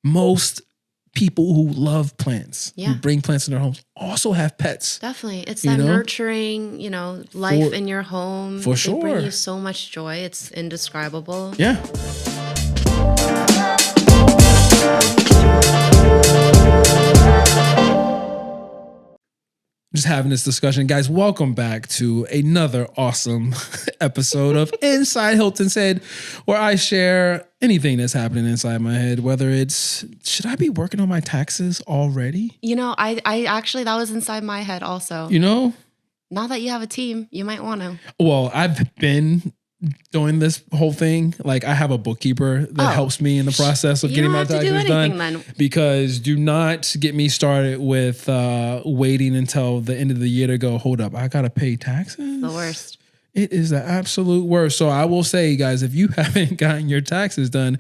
most people who love plants, Yeah. who bring plants in their homes, also have pets. Definitely. It's that nurturing, life in your home. For sure. They bring you so much joy. It's indescribable. Yeah. Just having this discussion. Guys, welcome back to another awesome episode of Inside Hilton's Head, where I share anything that's happening inside my head, whether it's, should I be working on my taxes already? I actually, that was inside my head also. Now that you have a team, you might want to. Well, I've been doing this whole thing. Like, I have a bookkeeper that helps me in the process of getting my taxes done. Then. Because do not get me started with waiting until the end of the year to go, hold up, I got to pay taxes? The worst. It is the absolute worst. So I will say, guys, if you haven't gotten your taxes done,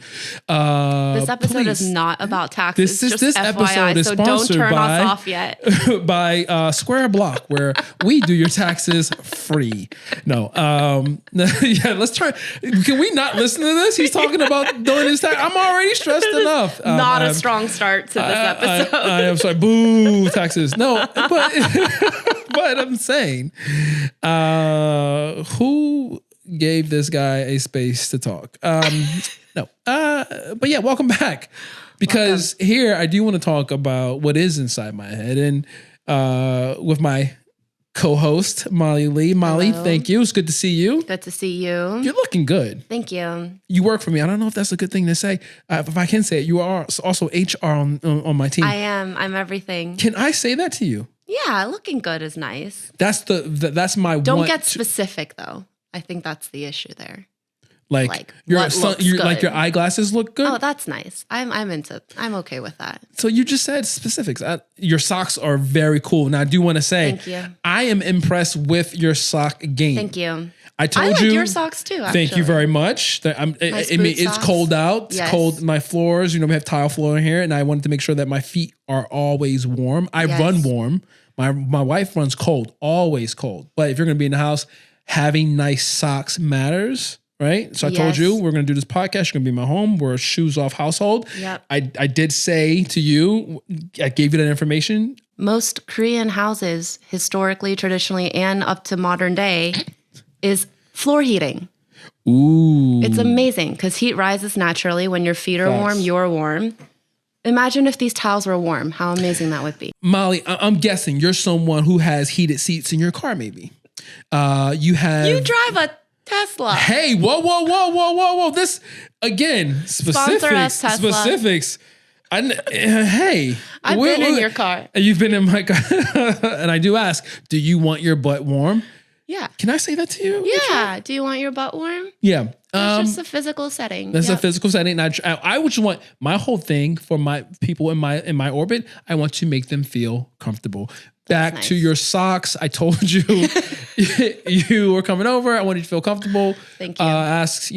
this episode please, is not about taxes. This FYI, episode is so sponsored don't turn us off yet. by Square Block, where we do your taxes free. No, yeah, let's try. Can we not listen to this? He's talking about doing his tax. I'm already stressed enough. Not a strong start to this episode. I am sorry. Boo, taxes. No, but I'm saying, who gave this guy a space to talk? No. But yeah, welcome back. Because here I do want to talk about what is inside my head. And with my co-host, Molly Lee. Molly, hello. Thank you. It's good to see you. Good to see you. You're looking good. Thank you. You work for me. I don't know if that's a good thing to say. If I can say it, you are also HR on my team. I am. I'm everything. Can I say that to you? Yeah, looking good is nice. That's my. Don't get specific though. I think that's the issue there. Like your eyeglasses look good. Oh, that's nice. I'm okay with that. So you just said specifics. Your socks are very cool. And I do want to say, thank you. I am impressed with your sock game. Thank you. I like your socks too. Actually. Thank you very much. It's cold out. It's cold. My floors, we have tile floor in here, and I wanted to make sure that my feet are always warm. I run warm. My wife runs cold, always cold. But if you're going to be in the house, having nice socks matters. Right. So I told you we're going to do this podcast. You're going to be in my home. We're a shoes off household. Yep. I did say to you, I gave you that information. Most Korean houses, historically, traditionally, and up to modern day, is floor heating. Ooh. It's amazing because heat rises naturally. When your feet are warm, you're warm. Imagine if these tiles were warm. How amazing that would be. Molly, I'm guessing you're someone who has heated seats in your car, maybe. You drive a Tesla. Hey, whoa. This, again, specifics. Hey. I've been in your car. You've been in my car. And I do ask, do you want your butt warm? Yeah. Can I say that to you? Yeah. Do you want your butt warm? Yeah. It's just a physical setting. That's a physical setting. I would just want my whole thing for my people in my orbit. I want to make them feel comfortable. Back to your socks. I told you you were coming over. I wanted you to feel comfortable. Thank you. Ask,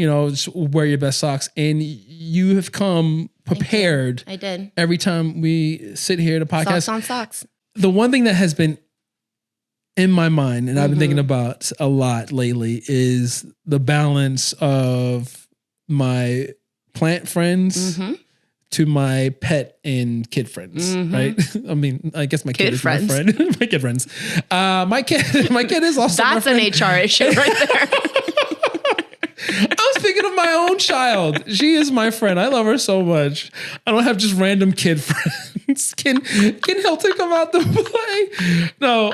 wear your best socks. And you have come prepared. I did. Every time we sit here to podcast. Socks on socks. The one thing that has been in my mind, and I've been thinking about a lot lately, is the balance of my plant friends to my pet and kid friends, right? I mean, I guess my kid is my friend. My kid friends. My kid is also That's my an HR issue right there. I was thinking of my own child. She is my friend. I love her so much. I don't have just random kid friends. Can Hilton come out to play? No,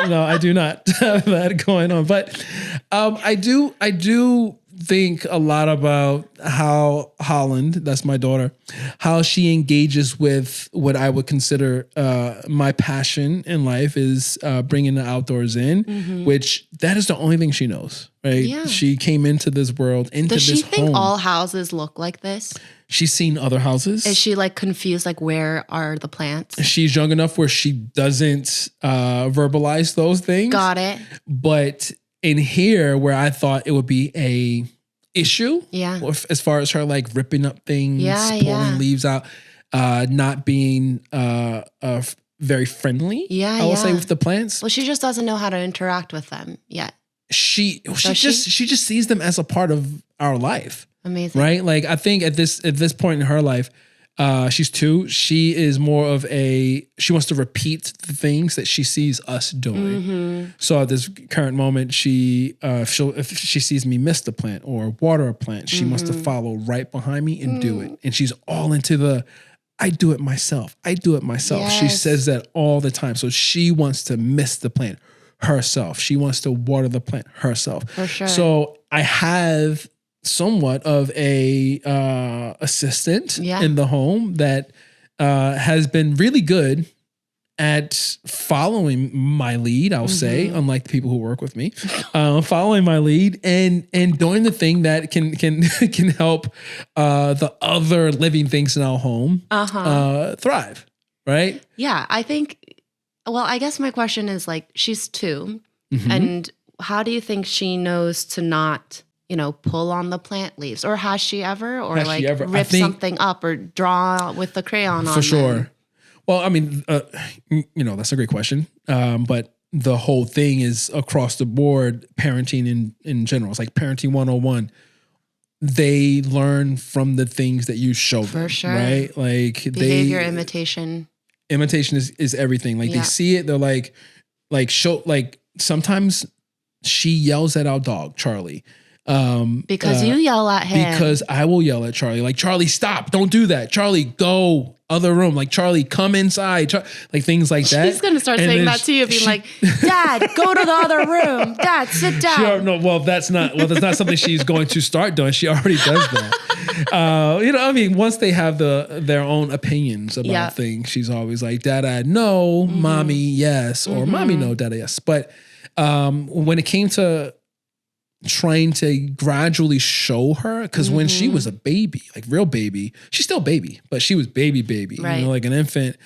no, I do not have that going on. But I do think a lot about how Holland, that's my daughter, how she engages with what I would consider my passion in life is bringing the outdoors in, which that is the only thing she knows, right? Yeah. She came into this world, into this home. Does she think all houses look like this? She's seen other houses. Is she confused, where are the plants? She's young enough where she doesn't verbalize those things. Got it. But in here, where I thought it would be a issue, as far as her ripping up things, pulling leaves out, not being very friendly. I will say with the plants. Well, she just doesn't know how to interact with them yet. She just sees them as a part of our life. Amazing, right? I think at this point in her life, She's 2. She is more of she wants to repeat the things that she sees us doing. So at this current moment, if she sees me miss the plant or water a plant, she wants to follow right behind me and do it. And she's all into I do it myself. I do it myself. Yes. She says that all the time. So she wants to miss the plant herself. She wants to water the plant herself. For sure. So I have somewhat of a assistant in the home that has been really good at following my lead, I'll say, unlike the people who work with me, following my lead and doing the thing that can help the other living things in our home thrive, right? Yeah, I guess my question is like, she's 2, and how do you think she knows to not, pull on the plant leaves, or has she ever, rip something up or draw with the crayon on for sure. them? Well, I mean, that's a great question. But the whole thing is across the board, parenting in general. It's like parenting 101. They learn from the things that you show them. For sure. Right? Like behavior imitation. Imitation is everything. Like they see it, they're sometimes she yells at our dog, Charlie. Because you yell at him. Because I will yell at Charlie. Like, Charlie, stop. Don't do that. Charlie, go other room. Like, Charlie, come inside. Like things like that. She's going to start saying that to you, being like, Dad, go to the other room. Dad, sit down. That's not something she's going to start doing. She already does that. Once they have their own opinions about things, she's always like, Dada, no, mommy, yes, or mommy, no, Dada, yes. But when it came to trying to gradually show her, because when she was a baby, like real baby, she's still baby, but she was baby, right. Like an infant,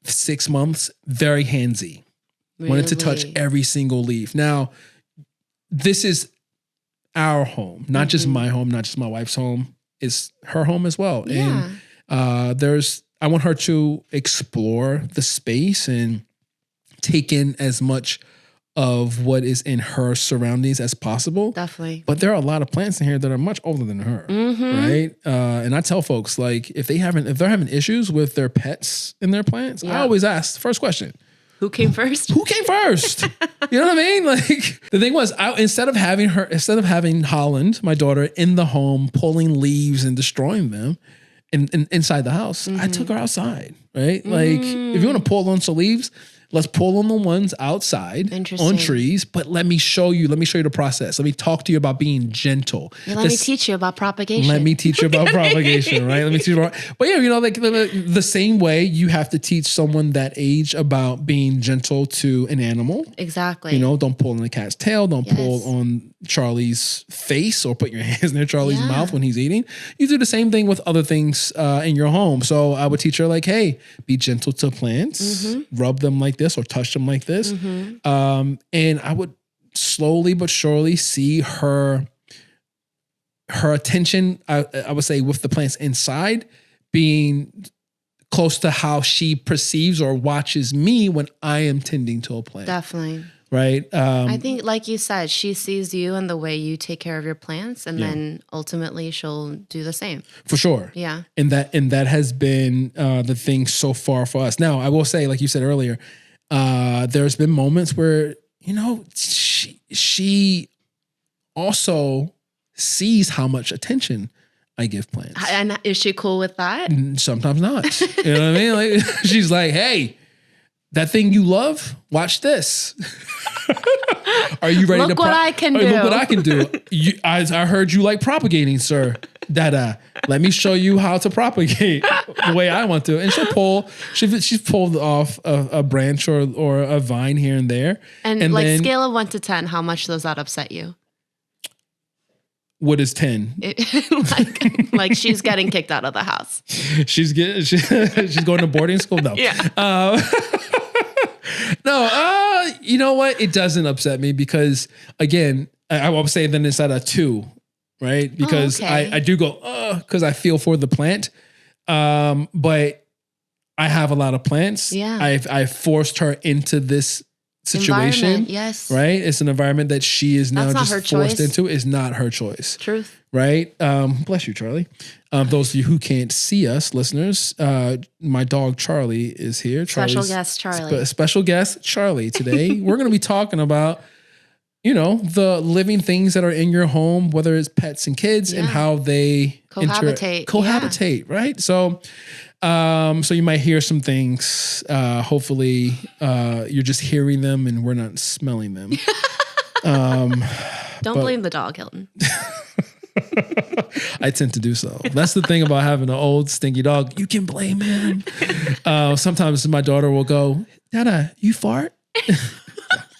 6 months, very handsy, wanted to touch every single leaf. Now, this is our home, not just my home, not just my wife's home, it's her home as well. Yeah. And I want her to explore the space and take in as much of what is in her surroundings as possible. Definitely. But there are a lot of plants in here that are much older than her, right? And I tell folks, like, if they're having issues with their pets and their plants, I always ask the first question: who came first? Who came first? You know what I mean? Like, the thing was, instead of having Holland, my daughter, in the home pulling leaves and destroying them inside the house, I took her outside, right? Like, if you want to pull on some leaves, let's pull on the ones outside on trees, but let me show you the process. Let me talk to you about being gentle. Yeah, let me teach you about propagation. Let me teach you about propagation, right? Let me teach you about, but like the same way you have to teach someone that age about being gentle to an animal. Exactly. Don't pull on the cat's tail. Don't pull on Charlie's face or put your hands near Charlie's mouth when he's eating. You do the same thing with other things in your home. So I would teach her like, hey, be gentle to plants, rub them like this or touch them like this. And I would slowly but surely see her attention, I would say, with the plants inside being close to how she perceives or watches me when I am tending to a plant. Definitely. Right. I think, like you said, she sees you and the way you take care of your plants, and then ultimately she'll do the same. For sure. Yeah. And that has been the thing so far for us. Now, I will say, like you said earlier, there's been moments where, she also sees how much attention I give plants. And is she cool with that? Sometimes not. You know what I mean? Like, she's like, hey, that thing you love, watch this. Are you ready Look what I can do. Look what I can do. I heard you like propagating, sir. Dada, let me show you how to propagate the way I want to. And she's pulled off a branch or a vine here and there. And like, then, scale of 1 to 10, how much does that upset you? What is 10? Like she's getting kicked out of the house. She's going to boarding school? No. Yeah. No, you know what? It doesn't upset me because, again, I would say then it's at a 2, right? Because I do go, because I feel for the plant. But I have a lot of plants. Yeah. I've forced her into this situation. Yes. Right? It's an environment that she is now just forced choice. into. Is not her choice. Truth. Right? Bless you, Charlie. Those of you who can't see us, listeners, my dog Charlie is here. Special guest Charlie. Special guest Charlie today. We're going to be talking about, the living things that are in your home, whether it's pets and kids, and how they cohabitate, right? So, so you might hear some things. Hopefully, you're just hearing them and we're not smelling them. Don't blame the dog, Hilton. I tend to do so. That's the thing about having an old stinky dog. You can blame him. Sometimes my daughter will go, "Dada, you fart?"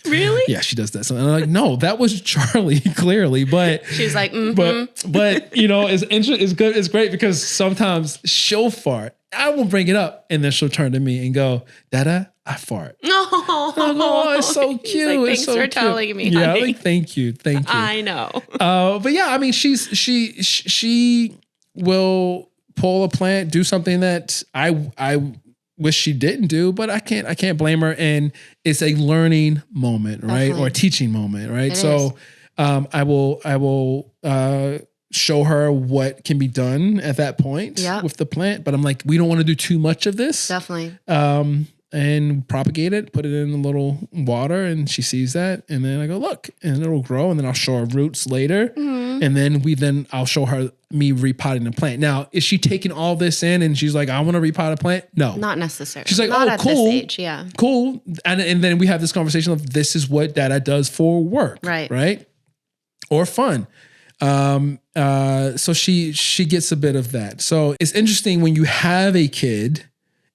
Really? Yeah, she does that. So I'm like, no, that was Charlie, clearly. But she's like, but it's good. It's great because sometimes she'll fart. I will bring it up, and then she'll turn to me and go, "Dada, I fart." Oh, it's so cute. Like, thanks for telling me. Yeah, honey. like thank you. I know. But yeah, I mean, she will pull a plant, do something that I wish she didn't do, but I can't blame her. And it's a learning moment, right? Definitely. Or a teaching moment, right? It so I will show her what can be done at that point with the plant. But I'm like, we don't want to do too much of this. Definitely. And propagate it, put it in a little water, and she sees that, and then I go, look, and it'll grow, and then I'll show her roots later, and then I'll show her me repotting the plant. Now, is she taking all this in and she's like, I want to repot a plant? No, not necessarily. She's like, not oh, at cool, this age, yeah, cool, and then we have this conversation of this is what Dada does for work, right, or fun. So she gets a bit of that. So it's interesting when you have a kid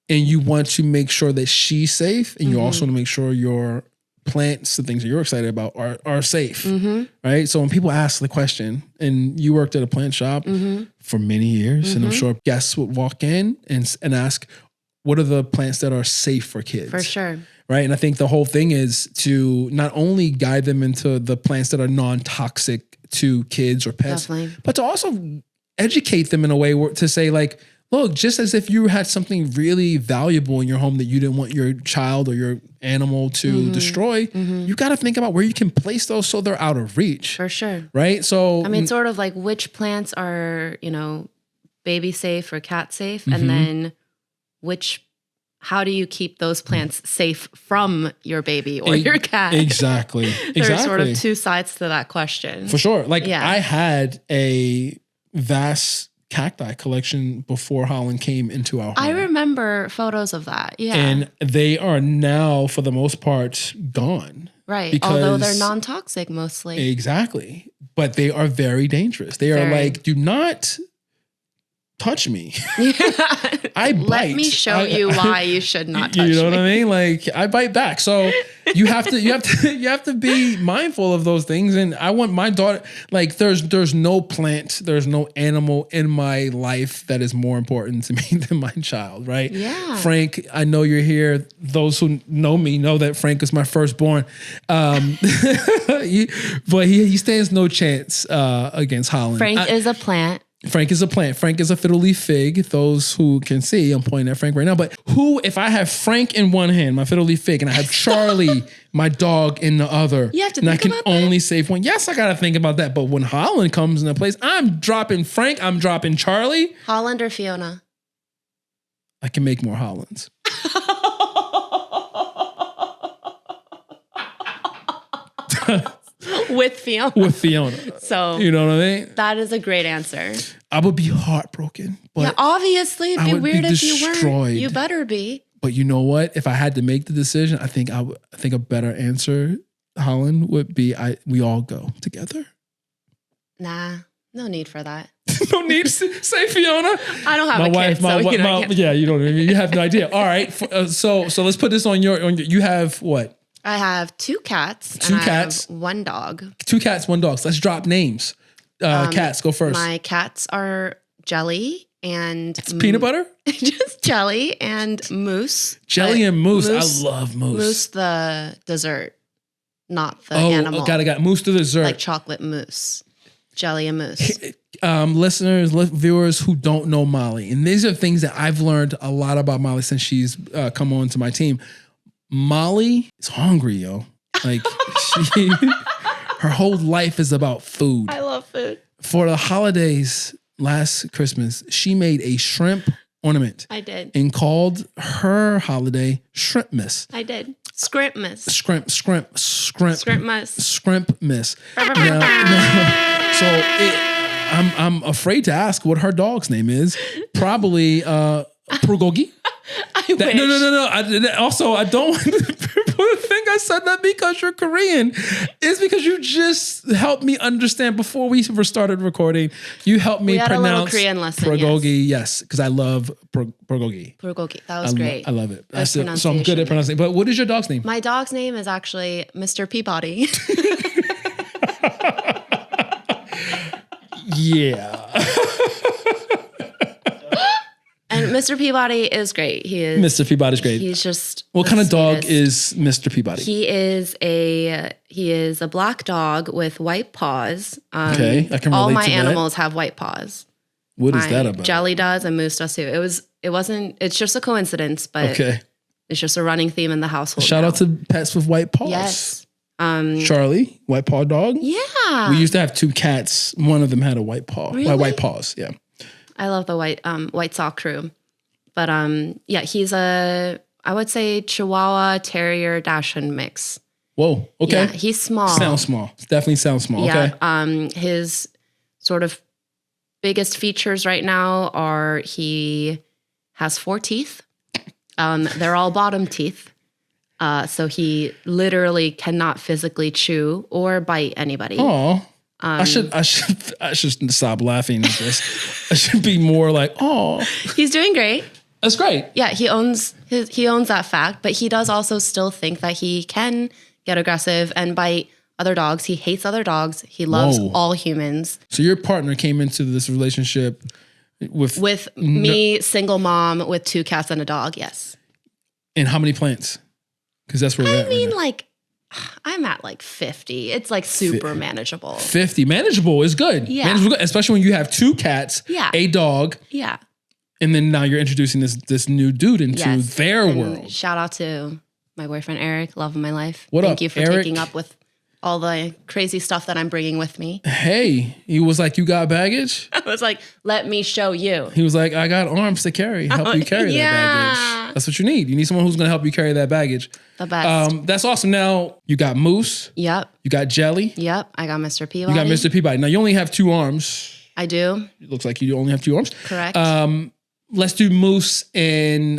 and you want to make sure that she's safe, and you also want to make sure your plants, the things that you're excited about, are safe, right? So when people ask the question, and you worked at a plant shop for many years, and I'm sure guests would walk in and ask, what are the plants that are safe for kids? For sure. Right? And I think the whole thing is to not only guide them into the plants that are non-toxic to kids or pets, but to also educate them in a way to say like, look, just as if you had something really valuable in your home that you didn't want your child or your animal to destroy, you got to think about where you can place those so they're out of reach. For sure. Right? So, I mean, sort of like which plants are, baby safe or cat safe, and then how do you keep those plants safe from your baby or your cat? Exactly. There's sort of two sides to that question. For sure. Like I had a vast cacti collection before Holland came into our home. I remember photos of that. Yeah. And they are now, for the most part, gone. Right. Although they're non-toxic mostly. Exactly. But they are very dangerous. They are like, do not touch me. I bite. Let me show you why you should not touch me. You know what I mean? Like I bite back. So you have to be mindful of those things. And I want my daughter, like there's no plant, there's no animal in my life that is more important to me than my child, right? Yeah. Frank, I know you're here. Those who know me know that Frank is my firstborn. But he stands no chance against Holland. Frank is a plant. Frank is a plant. Frank is a fiddle leaf fig. Those who can see, I'm pointing at Frank right now. But if I have Frank in one hand, my fiddle leaf fig, and I have Charlie, my dog, in the other, you have to and think I can about only save one. Yes, I got to think about that. But when Holland comes into place, I'm dropping Frank. I'm dropping Charlie. Holland or Fiona? I can make more Hollands. With Fiona. With Fiona. So you know what I mean? That is a great answer. I would be heartbroken. But yeah, obviously it'd be weird if you weren't. You better be. But you know what? If I had to make the decision, I think a better answer, Holland, would be we all go together. Nah, no need for that. No need to say Fiona. I don't have a kid, yeah, you don't. You have no idea. All right, so let's put this on your. You have what? I have 2 cats. Two cats. I have 1 dog. 2 cats, 1 dog. So let's drop names. Cats, go first. My cats are Jelly and it's peanut butter. Just Jelly and Moose. Jelly and Moose. I love Moose. Moose, the dessert, not the animal. Got it. Moose the dessert, like chocolate mousse. Jelly and Moose. Listeners, viewers who don't know Molly, and these are things that I've learned a lot about Molly since she's come on to my team. Molly is hungry, yo. Like her whole life is about food. I love food. For the holidays last Christmas, she made a shrimp ornament. I did. And called her holiday Shrimpmas. I did. Scrimpmas. Scrimpmas. I'm afraid to ask what her dog's name is. Probably Prugogi. I wish. No. I don't want people to think I said that because you're Korean. It's because you just helped me understand before we ever started recording. You helped me pronounce a little Korean lesson. Prugogi. Yes, because I love Prugogi. Prugogi. That was great. I love it. So I'm good at pronouncing. But what is your dog's name? My dog's name is actually Mr. Peabody. Yeah. And Mr. Peabody is great. Mr. Peabody's great. He's just what kind of dog is Mr. Peabody? He is a black dog with white paws. Okay, I can relate all my to animals have white paws. What is that about? Jelly does and Moose does too. It's just a coincidence, but it's just a running theme in the household. Shout out to pets with white paws. Yes. Charlie, white paw dog. Yeah. We used to have 2 cats. One of them had a white paw. Really? White paws, yeah. I love the white sock crew. But yeah, he's I would say Chihuahua Terrier Dachshund mix. Whoa, okay. Yeah, he's small. Sounds small. Definitely sounds small. Yeah, okay. His sort of biggest features right now are he has 4 teeth. They're all bottom teeth. So he literally cannot physically chew or bite anybody. Oh. I should stop laughing at this. I should be more like, oh. He's doing great. That's great. Yeah, he owns that fact, but he does also still think that he can get aggressive and bite other dogs. He hates other dogs. He loves all humans. So your partner came into this relationship with me, single mom with 2 cats and a dog. Yes. And how many plants? Because that's where we're at. I mean, like, I'm at like 50. It's like super manageable. 50. Manageable is good. Yeah. Manageable, especially when you have 2 cats, a dog. Yeah. And then now you're introducing this new dude into their world. Shout out to my boyfriend, Eric. Love of my life. What Thank up, you for Eric? taking up with all the crazy stuff that I'm bringing with me. Hey, he was like, you got baggage? I was like, let me show you. He was like, I got arms to help you carry that baggage. That's what you need. You need someone who's going to help you carry that baggage. The best. That's awesome. Now, you got Moose. Yep. You got Jelly. Yep. I got Mr. Peabody. You got Mr. Peabody. Now, you only have 2 arms. I do. It looks like you only have 2 arms. Correct. Let's do Moose and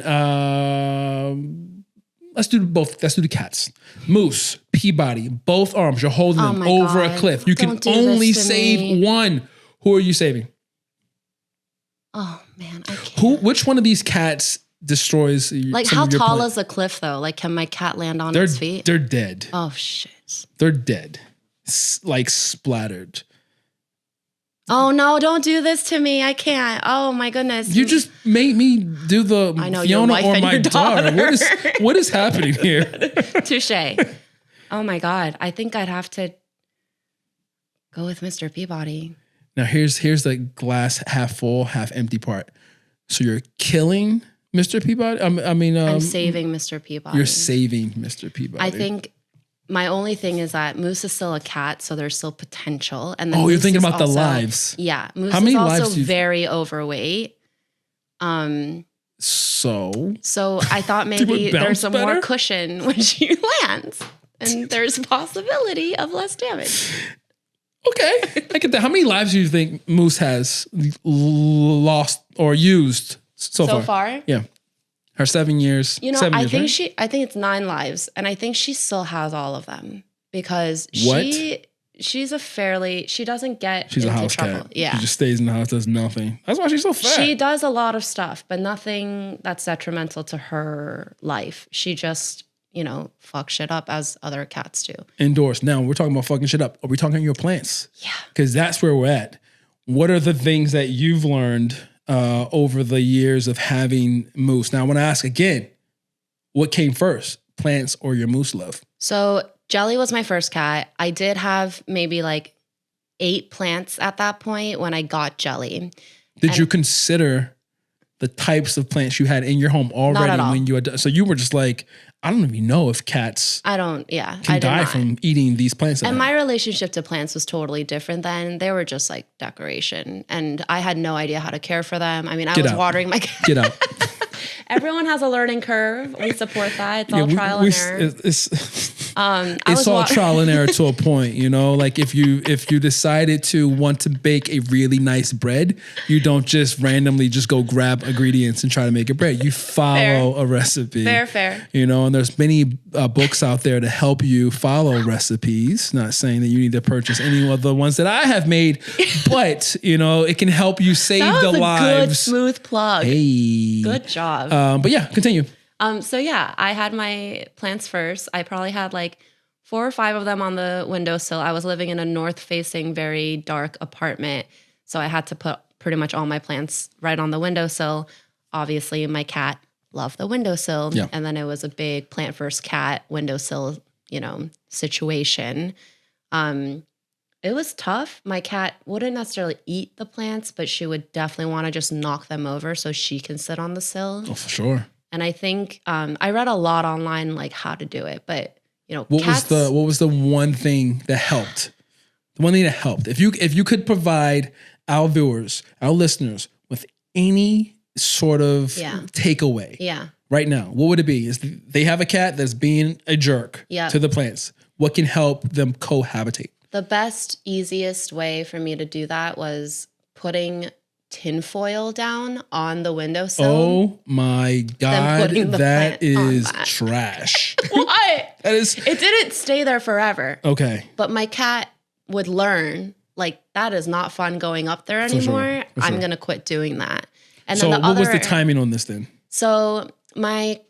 let's do both. Let's do the cats. Moose, Peabody, both arms. You're holding them over a cliff. You can only save one. Who are you saving? Oh man, I can't. Which one of these cats destroys? Like, how tall is a cliff though? Like, can my cat land on its feet? They're dead. Oh shit. They're dead. Like splattered. Oh no, don't do this to me. I can't. Oh my goodness. You just made me do the Fiona or my daughter. What is happening here? Touche. Oh my God. I think I'd have to go with Mr. Peabody. Now here's the glass half full, half empty part. So you're killing Mr. Peabody? I'm saving Mr. Peabody. You're saving Mr. Peabody. I think my only thing is that Moose is still a cat, so there's still potential. And you're thinking about the lives. Yeah, Moose is also very overweight. So I thought maybe there's some more cushion when she lands, and there's a possibility of less damage. Okay, I get that. How many lives do you think Moose has lost or used so far? Yeah. Her 7 years. I think it's 9 lives, and I think she still has all of them because she doesn't get she's into a house trouble. cat. Yeah. She just stays in the house, does nothing. That's why she's so fat. She does a lot of stuff, but nothing that's detrimental to her life. She just, fucks shit up as other cats do. Indoors. Now we're talking about fucking shit up. Are we talking your plants? Yeah. Because that's where we're at. What are the things that you've learned over the years of having Moose? Now I want to ask again, what came first, plants or your Moose love? So Jelly was my first cat. I did have maybe like 8 plants at that point when I got Jelly. Did you consider the types of plants you had in your home already when you had, so you were just like, I don't even know if cats can die from eating these plants. And my relationship to plants was totally different then. They were just like decoration. And I had no idea how to care for them. I mean, I was watering my cat. Get out. Everyone has a learning curve. We support that. It's all trial and error. It's all trial and error to a point, you know. Like if you decided to want to bake a really nice bread, you don't just randomly just go grab ingredients and try to make a bread. You follow a recipe. Fair. You know, and there's many books out there to help you follow recipes. Not saying that you need to purchase any of the ones that I have made, but you know, it can help you save the lives. Good smooth plug. Hey, good job. But yeah, continue. So yeah, I had my plants first. I probably had like 4 or 5 of them on the windowsill. I was living in a north-facing, very dark apartment, so I had to put pretty much all my plants right on the windowsill. Obviously, my cat loved the windowsill, and then it was a big plant first cat windowsill, situation. It was tough. My cat wouldn't necessarily eat the plants, but she would definitely want to just knock them over so she can sit on the sill. Oh, for sure. And I think I read a lot online, like how to do it, but what was the one thing that helped? The one thing that helped, if you could provide our viewers, our listeners, with any sort of takeaway, right now, what would it be? Is they have a cat that's being a jerk to the plants? What can help them cohabitate? The best, easiest way for me to do that was putting tinfoil down on the windowsill. Oh my God, that is trash. Why? It didn't stay there forever. Okay. But my cat would learn, like, that is not fun going up there anymore. For sure. I'm going to quit doing that. And so then what was the timing on this then? So I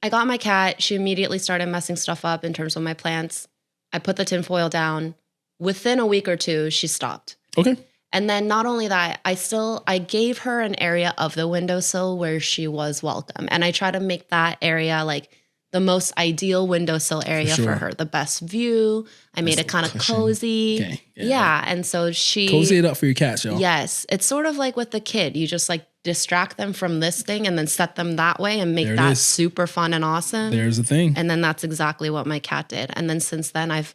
got my cat. She immediately started messing stuff up in terms of my plants. I put the tinfoil down. Within a week or 2, she stopped. Okay. And then not only that, I gave her an area of the windowsill where she was welcome. And I try to make that area like the most ideal windowsill area for her. The best view. I made it kind of cozy. Okay. Yeah. And so cozy it up for your cats, y'all. Yes. It's sort of like with the kid. You just like distract them from this thing and then set them that way and make that super fun and awesome. There's the thing. And then that's exactly what my cat did. And then since then I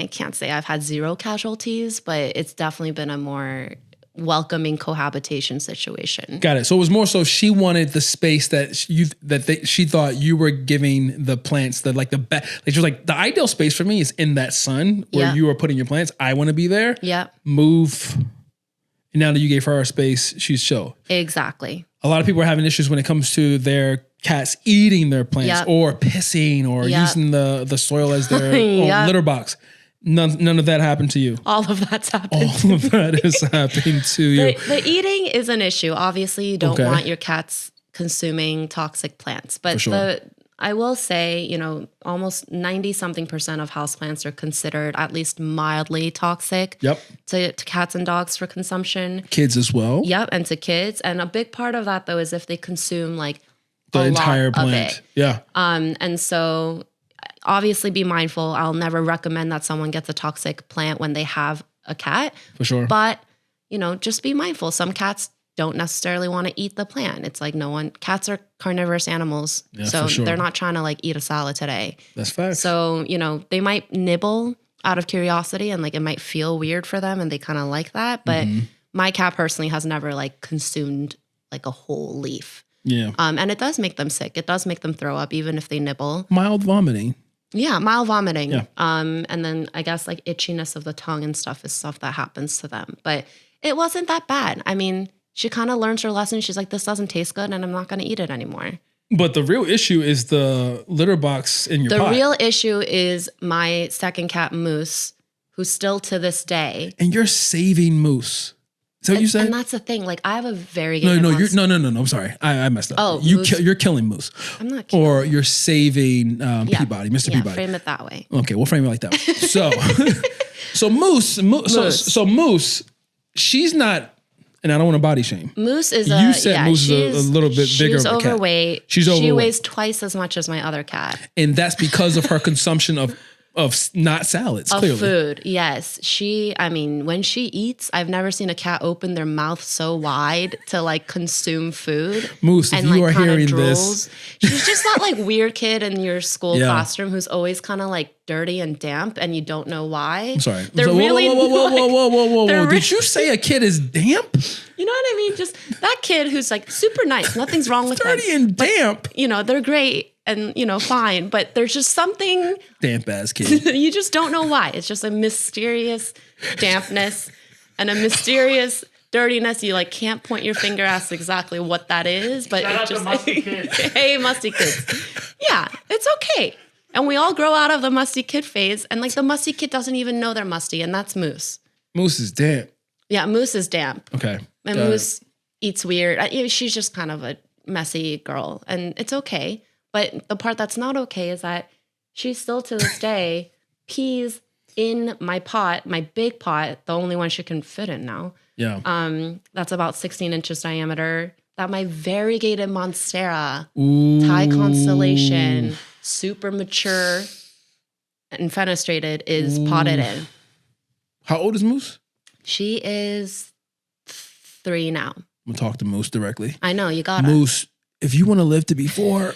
can't say I've had 0 casualties, but it's definitely been a more welcoming cohabitation situation. Got it. So it was more so she wanted the space that she thought you were giving the plants she was like, the ideal space for me is in that sun where you are putting your plants. I want to be there. Yeah. Move. And now that you gave her a space, she's chill. Exactly. A lot of people are having issues when it comes to their cats eating their plants or pissing or using the soil as their litter box. None of that happened to you. All of that's happened. All of that is happening to you. The eating is an issue. Obviously, you don't want your cats consuming toxic plants. But I will say, almost 90-something% of houseplants are considered at least mildly toxic to cats and dogs for consumption. Kids as well. Yep, and to kids. And a big part of that, though, is if they consume like the entire plant. Yeah. And so obviously be mindful. I'll never recommend that someone gets a toxic plant when they have a cat. For sure. But, just be mindful. Some cats don't necessarily want to eat the plant. It's like cats are carnivorous animals. Yeah, so they're not trying to like eat a salad today. That's fact. So, they might nibble out of curiosity and like it might feel weird for them and they kind of like that. But my cat personally has never like consumed like a whole leaf. Yeah. And it does make them sick. It does make them throw up even if they nibble. Mild vomiting. Yeah, mild vomiting. Yeah. And then I guess like itchiness of the tongue and stuff is stuff that happens to them. But it wasn't that bad. I mean, she kind of learns her lesson. She's like, this doesn't taste good and I'm not going to eat it anymore. But the real issue is the litter box in your pot. The real issue is my second cat, Moose, who still to this day. And you're saving Moose. Is that what you said? And that's the thing. Like, I have a very No. I'm sorry. I messed up. Oh, you're killing Moose. I'm not killing. Or you're saving Peabody, Mr. Peabody. Frame it that way. Okay, we'll frame it like that. So Moose, she's not. And I don't want to body shame. Moose is Moose is a little bit bigger of a cat. She's overweight. She's overweight. She weighs twice as much as my other cat. And that's because of her consumption of not salads, of clearly. food. Yes. When she eats, I've never seen a cat open their mouth so wide to like consume food. Moose, if you are hearing this. She's just that like weird kid in your school classroom who's always kind of like dirty and damp and you don't know why. I'm sorry. They're really whoa. Did you say a kid is damp? You know what I mean? Just that kid who's like super nice. Nothing's wrong with them. Dirty and damp. But, they're great and, fine. But there's just something. Damp ass kid. You just don't know why. It's just a mysterious dampness and a mysterious dirtiness. You like can't point your finger at exactly what that is. But it's just musty kids. Hey, musty kids. Yeah, it's okay. And we all grow out of the musty kid phase. And like the musty kid doesn't even know they're musty. And that's Moose. Moose is damp. Yeah, Moose is damp. Okay. And Moose eats weird. She's just kind of a messy girl. And it's okay. But the part that's not okay is that she still to this day pees in my pot, my big pot, the only one she can fit in now. Yeah. That's about 16 inches diameter. That my variegated Monstera, Ooh. Thai constellation, super mature and fenestrated is potted in. How old is Moose? She is 3 now. I'm gonna talk to Moose directly. I know, you got Moose, if you want to live to be 4,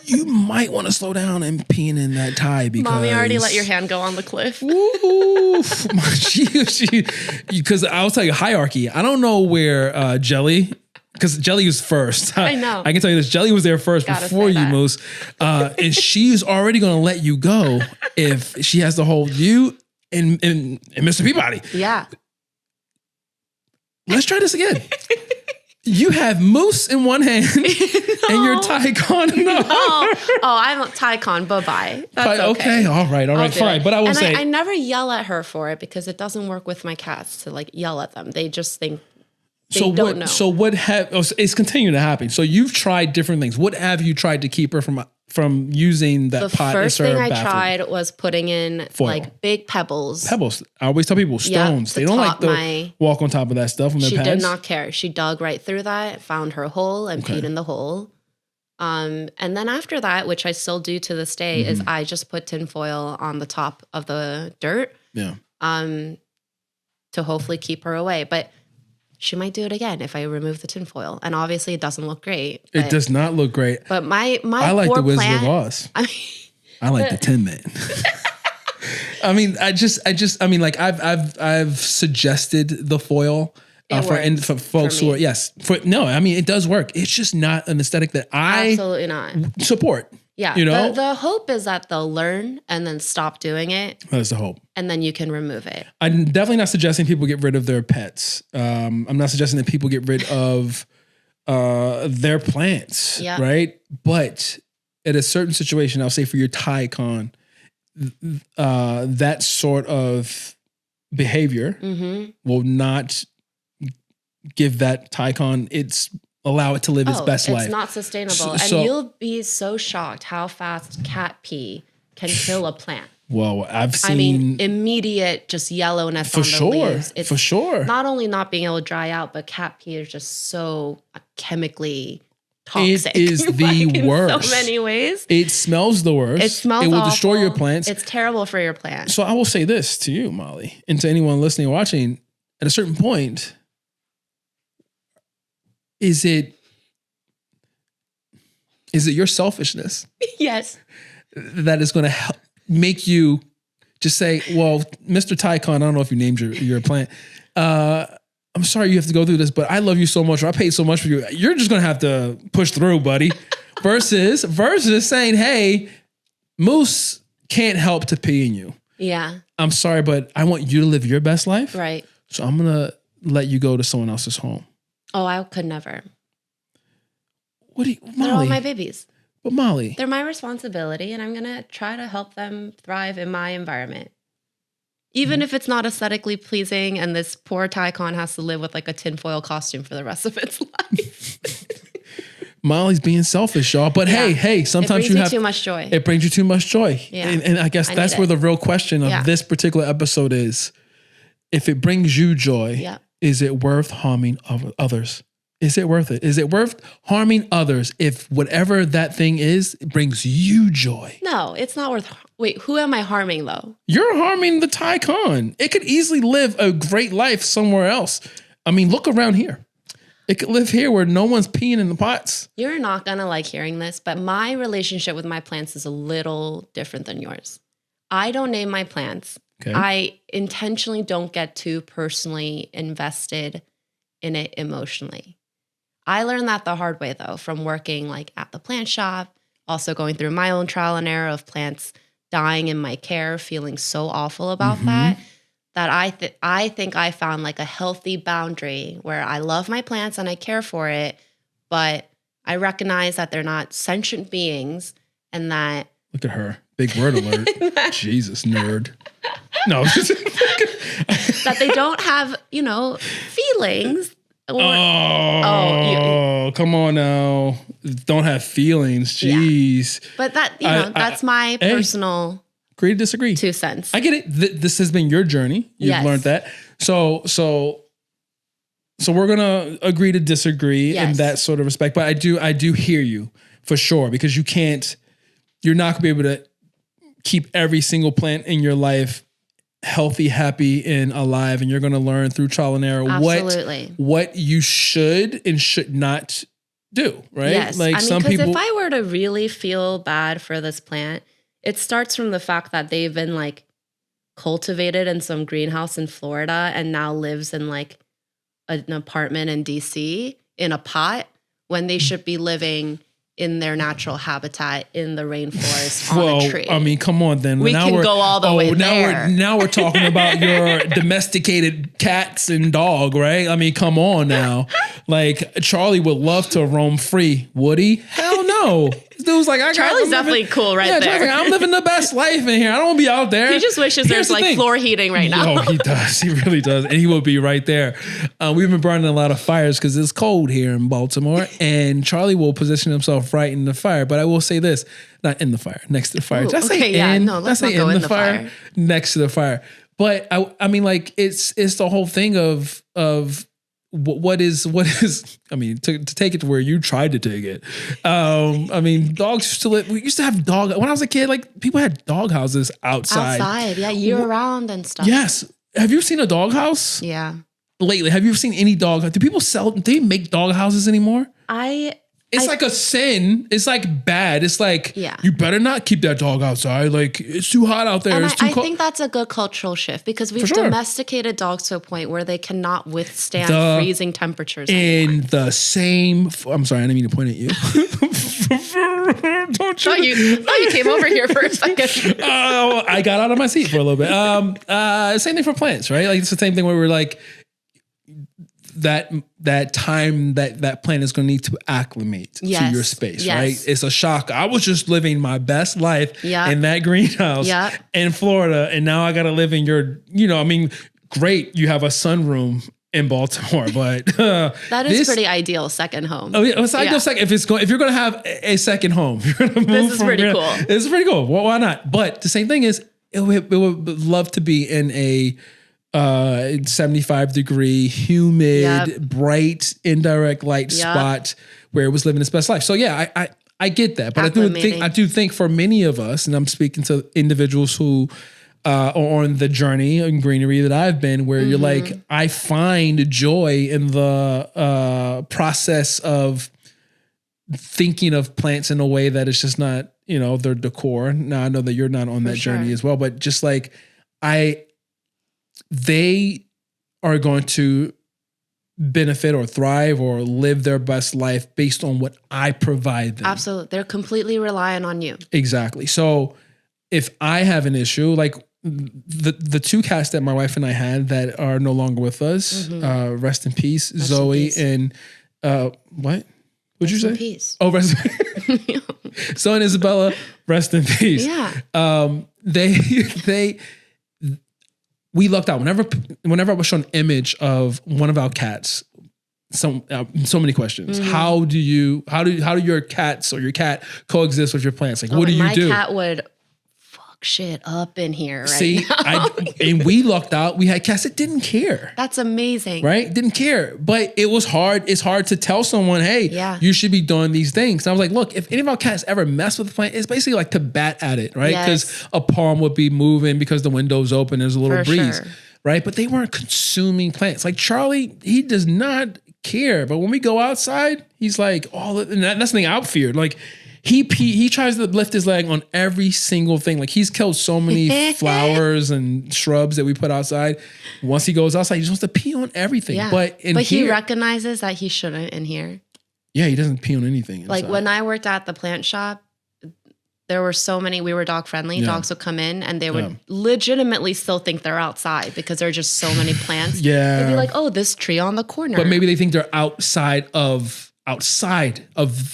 you might want to slow down and peeing in that Thai because Mommy already let your hand go on the cliff. Because I'll tell you hierarchy. I don't know where Jelly, because Jelly was first. I know. I can tell you this. Jelly was there first before you, Moose. And she's already going to let you go if she has to hold you and Mr. Peabody. Yeah. Let's try this again. You have Moose in one hand and your Tycon in the other. Oh, I'm Tycon. Bye-bye. That's okay. All right. Fine. But I will say. I never yell at her for it because it doesn't work with my cats to like yell at them. They just think they don't know. So it's continuing to happen. So you've tried different things. What have you tried to keep her from using that pot? The first thing I tried was putting in foil. Like big pebbles. Pebbles. I always tell people stones. They don't like to walk on top of that stuff. She did not care. She dug right through that, found her hole, and peed in the hole. And then after that, which I still do to this day, is I just put tinfoil on the top of the dirt. Yeah. To hopefully keep her away, but. She might do it again if I remove the tinfoil. And obviously it doesn't look great. It does not look great. But I like the Wizard of Oz. I like the Tin Man. I've suggested the foil for folks who are, it does work. It's just not an aesthetic that I absolutely not support. Yeah. The hope is that they'll learn and then stop doing it. That's the hope. And then you can remove it. I'm definitely not suggesting people get rid of their pets. I'm not suggesting that people get rid of their plants, right? But at a certain situation, I'll say for your Tycon, that sort of behavior will not give that Tycon allow it to live its best life. It's not sustainable. And you'll be so shocked how fast cat pee can kill a plant. Well, I've seen immediate just yellowness on the leaves. It's for sure. Not only not being able to dry out, but cat pee is just so chemically toxic. It is the worst. In so many ways. It smells the worst. It smells It will awful. destroy your plants. It's terrible for your plant. So I will say this to you, Molly, and to anyone listening or watching, at a certain point, is it your selfishness? Yes. That is going to make you just say, well, Mr. Tycon, I don't know if you named your plant. I'm sorry you have to go through this, but I love you so much, or I paid so much for you. You're just going to have to push through, buddy. Versus saying, hey, Moose can't help to pee in you. Yeah. I'm sorry, but I want you to live your best life. Right. So I'm going to let you go to someone else's home. Oh, I could never. Molly? They're all my babies. But Molly. They're my responsibility, and I'm going to try to help them thrive in my environment. Even if it's not aesthetically pleasing and this poor Tycon has to live with like a tinfoil costume for the rest of its life. Molly's being selfish, y'all. But hey, sometimes you have too much joy. It brings you too much joy. Yeah. And I guess that's where the real question of this particular episode is. If it brings you joy, is it worth harming others? Is it worth it? Is it worth harming others if whatever that thing is brings you joy? No, it's not worth. Wait, who am I harming though? You're harming the Tycoon. It could easily live a great life somewhere else. I mean, look around here. It could live here where no one's peeing in the pots. You're not gonna like hearing this, but my relationship with my plants is a little different than yours. I don't name my plants. Okay. I intentionally don't get too personally invested in it emotionally. I learned that the hard way though, from working like at the plant shop, also going through my own trial and error of plants dying in my care, feeling so awful about that I think I found like a healthy boundary where I love my plants and I care for it, but I recognize that they're not sentient beings and that. Look at her. Big word alert. Jesus, nerd. No. That they don't have, feelings. Come on now. Don't have feelings. Jeez. Yeah. But that, that's my personal agree to disagree. 2 cents. I get it. This has been your journey. You've learned that. So we're gonna agree to disagree in that sort of respect. But I do hear you for sure, because you're not gonna be able to keep every single plant in your life healthy, happy, and alive. And you're going to learn through trial and error what you should and should not do, right? Yes. Like some people, if I were to really feel bad for this plant, it starts from the fact that they've been like cultivated in some greenhouse in Florida and now lives in like an apartment in DC in a pot when they should be living in their natural habitat in the rainforest on a tree. I mean, come on then. We can go all the way there. Now we're talking about your domesticated cats and dog, right? I mean, come on now. Like, Charlie would love to roam free. Would he? Hell no. This dude's like, Charlie's definitely cool there. Charlie's like, I'm living the best life in here. I don't want to be out there. He just wishes there's like floor heating right now. Oh, he does. He really does. And he will be right there. We've been burning a lot of fires because it's cold here in Baltimore. And Charlie will position himself right in the fire. But I will say this, not in the fire, next to the fire. Let's not go in the fire. Next to the fire. But I mean, like, it's the whole thing of what is, I mean, to take it to where you tried to take it. I mean, dogs used to live, we used to have when I was a kid, like, people had dog houses outside. Yeah, year round and stuff. Yes. Have you seen a dog house? Yeah. Lately, have you seen any dog? Do people do they make dog houses anymore? It's like a sin. It's like bad. It's like, you better not keep that dog outside. Like, it's too hot out there. And it's too cold. I think that's a good cultural shift because we've domesticated dogs to a point where they cannot withstand freezing temperatures anymore. In the same, I'm sorry, I didn't mean to point at you. Don't you? You came over here for a second. I got out of my seat for a little bit. Same thing for plants, right? Like, it's the same thing where we're like, that time that plant is going to need to acclimate to your space, right? It's a shock. I was just living my best life in that greenhouse in Florida, and now I got to live in your, I mean, great, you have a sunroom in Baltimore, but that is pretty ideal second home. Oh yeah, it's ideal second. If you're going to have a second home, you're going to move. This is pretty cool. It's pretty cool. Well, why not? But the same thing is, it would love to be in a 75-degree, humid, bright, indirect light spot where it was living its best life. So yeah, I get that, but I do think for many of us, and I'm speaking to individuals who are on the journey in greenery that I've been, where you're like, I find joy in the process of thinking of plants in a way that is just not, their decor. Now I know that you're not on that journey as well, but just like they are going to benefit or thrive or live their best life based on what I provide them. Absolutely. They're completely relying on you. Exactly. So if I have an issue, like the two cats that my wife and I had that are no longer with us, rest in peace, Zoe and what? What'd you say? Rest in peace. Oh, rest in peace. Zoe and Isabella, rest in peace. Yeah. We lucked out. Whenever I was shown an image of one of our cats, so many questions. How do your cats or your cat coexist with your plants? Like, what do you do? My cat would fuck shit up in here right See, now. And we lucked out. We had cats that didn't care. That's amazing. Right? Didn't care. But it was hard. It's hard to tell someone, hey, you should be doing these things. And I was like, look, if any of our cats ever mess with the plant, it's basically like to bat at it, right? Because a palm would be moving because the window's open. There's a little breeze. Sure. Right? But they weren't consuming plants. Like Charlie, he does not care. But when we go outside, he's like, and that's the thing I feared. Like, he tries to lift his leg on every single thing. Like he's killed so many flowers and shrubs that we put outside. Once he goes outside, he just wants to pee on everything. Yeah. But he recognizes that he shouldn't in here. Yeah, he doesn't pee on anything. Like when I worked at the plant shop, there were so many, we were dog friendly. Yeah. Dogs would come in and they would legitimately still think they're outside because there are just so many plants. Yeah. They'd be like, oh, this tree on the corner. But maybe they think they're outside of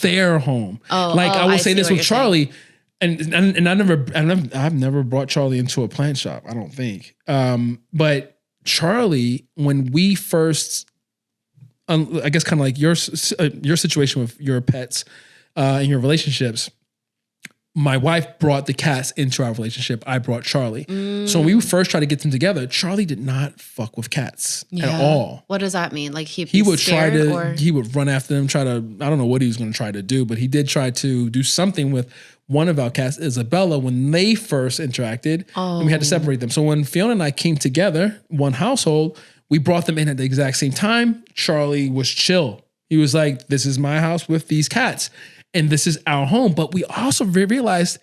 their home. I will say this with Charlie, and I've never brought Charlie into a plant shop, I don't think. But Charlie, when we first, I guess kind of like your situation with your pets and your relationships, my wife brought the cats into our relationship. I brought Charlie. So when we first tried to get them together, Charlie did not fuck with cats at all. What does that mean? Like he would he would run after them, I don't know what he was going to try to do, but he did try to do something with one of our cats, Isabella, when they first interacted, and we had to separate them. So when Fiona and I came together, one household, we brought them in at the exact same time. Charlie was chill. He was like, this is my house with these cats. And this is our home. But we also realized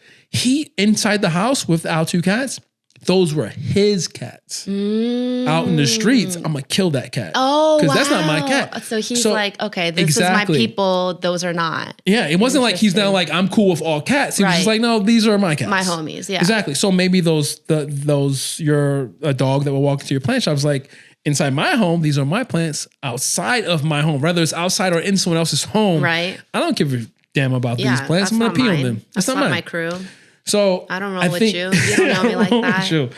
inside the house with our two cats, those were his cats. Out in the streets, I'm going to kill that cat. Oh, because that's not my cat. So he's like, okay, this is my people. Those are not. Yeah, it wasn't like he's now like, I'm cool with all cats. He was just like, no, these are my cats. My homies, yeah. Exactly. So maybe you're a dog that will walk into your plant shop. It's like, inside my home, these are my plants. Outside of my home, whether it's outside or in someone else's home, right? I don't give a damn about these plants. I'm gonna pee on them. That's not my crew. So I don't roll with you. You don't know me like that.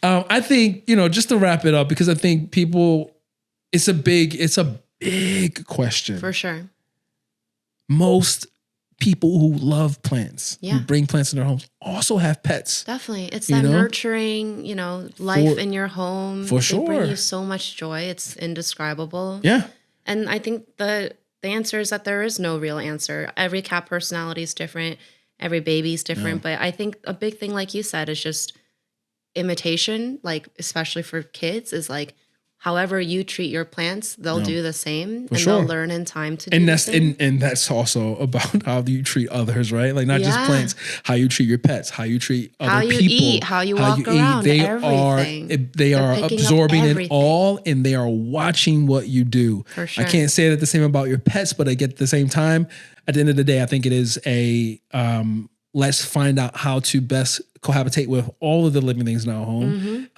I think, just to wrap it up, because I think people, it's a big question. For sure. Most people who love plants, who bring plants in their homes, also have pets. Definitely. It's that nurturing, life in your home. For sure. They bring you so much joy. It's indescribable. Yeah. And I think the answer is that there is no real answer. Every cat personality is different. Every baby is different. But I think a big thing, like you said, is just imitation, like especially for kids, is like however you treat your plants, they'll do the same, and they'll learn in time to do the same. And that's also about how you treat others, right? Like not just plants, how you treat your pets, how you treat other people, eat, how you walk around, everything. They are absorbing it all, and they are watching what you do. For sure. I can't say that the same about your pets, but I get at the same time, at the end of the day, I think it is let's find out how to best cohabitate with all of the living things in our home.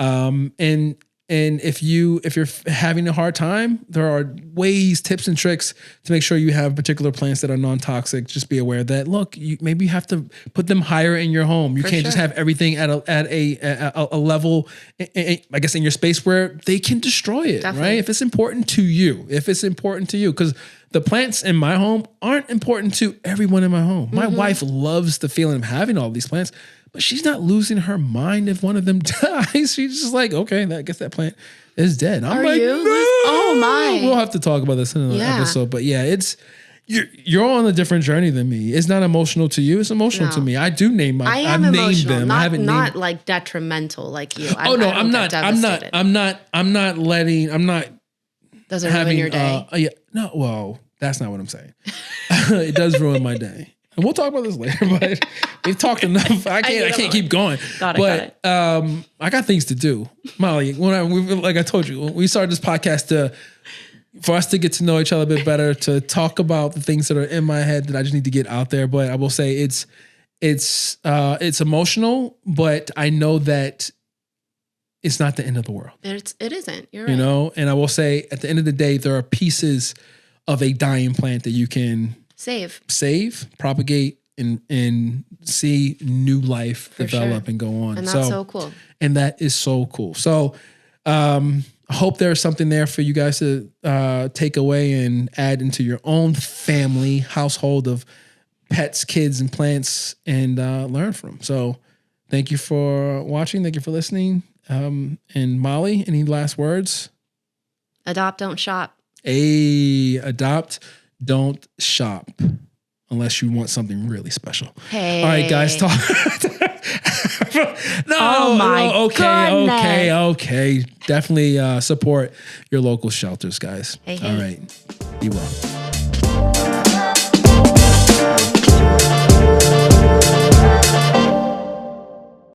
And if you're having a hard time, there are ways, tips, and tricks to make sure you have particular plants that are non-toxic. Just be aware that maybe you have to put them higher in your home. You can't just have everything at a level, I guess, in your space where they can destroy it. Definitely. Right? If it's important to you, because the plants in my home aren't important to everyone in my home. My wife loves the feeling of having all these plants, but she's not losing her mind if one of them dies. She's just like, okay, I guess that plant is dead. I'm like, you? No! Oh my! We'll have to talk about this in another episode. But yeah, you're on a different journey than me. It's not emotional to you. It's emotional to me. I do name my. I've named them. Not, I haven't not like detrimental like you. I'm not. I'm not letting. I'm not. Does it ruin your day? No. Well, that's not what I'm saying. It does ruin my day. And we'll talk about this later, but we've talked enough. I can't keep going. Got it. I got things to do. Molly, like I told you, when we started this podcast for us to get to know each other a bit better, to talk about the things that are in my head that I just need to get out there. But I will say it's emotional, but I know that it's not the end of the world. It isn't. You're right. And I will say at the end of the day, there are pieces of a dying plant that you can save, propagate, and see new life develop and go on. And that's so cool. And that is so cool. So I hope there's something there for you guys to take away and add into your own family household of pets, kids, and plants, and learn from. So Thank you for watching. Thank you for listening. And Molly, any last words? Adopt, don't shop. Adopt, don't shop. Unless you want something really special. Hey. All right, guys. Okay. Definitely support your local shelters, guys. Hey. All right. Be well.